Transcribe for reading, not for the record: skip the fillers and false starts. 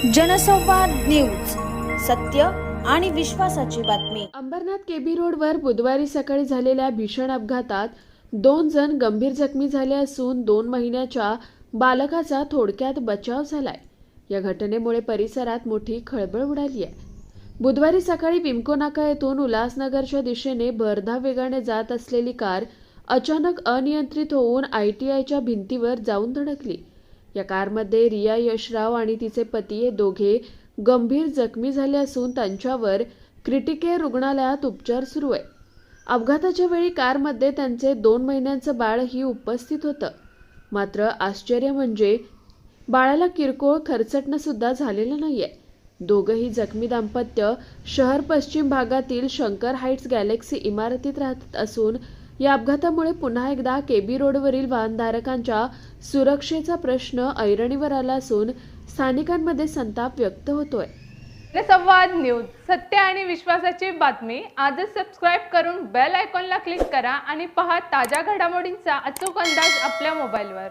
जनसंवाद न्यूज, सत्य आणि विश्वासाची बातमी। अंबरनाथ केबी रोडवर बुधवारी सकाळी झालेल्या भीषण अपघातात 2 जण गंभीर जखमी झाले असून 2 महिन्याच्या बालकाचा थोडक्यात बचाव झालाय। या घटनेमुळे परिसरात मोठी खळबळ उडाली आहे। बुधवारी सकाळी विमको नाका येथून उल्हासनगरच्या दिशेने भरधाव वेगाने जात असलेली कार अचानक अनियंत्रित होऊन ITIच्या भिंतीवर जाऊन धडकली। या कारमध्ये रिया यशराव आणि तिचे पती हे दोघे गंभीर जखमी झाले असून त्यांच्यावर क्रिटिकेअर रुग्णालयात उपचार सुरू आहे। अपघाताच्या वेळी कारमध्ये त्यांचे 2 महिन्यांचं बाळही उपस्थित होतं। मात्र आश्चर्य म्हणजे बाळाला किरकोळ खरचटणं सुद्धा झालेलं नाहीये। दोघंही जखमी दाम्पत्य शहर पश्चिम भागातील शंकर हाइट्स गॅलेक्सी इमारतीत राहत असून या अपघातामुळे पुन्हा एकदा केबी रोडवरील वाहनधारकांच्या सुरक्षेचा प्रश्न ऐरणीवर आला असून स्थानिकांमध्ये संताप व्यक्त होतोय। जनसंवाद न्यूज, सत्य आणि विश्वासाची बातमी। आजच सबस्क्राइब करून बेल आयकॉनला क्लिक करा आणि पहा ताज्या घडामोडींचा अचूक अंदाज आपल्या मोबाईलवर।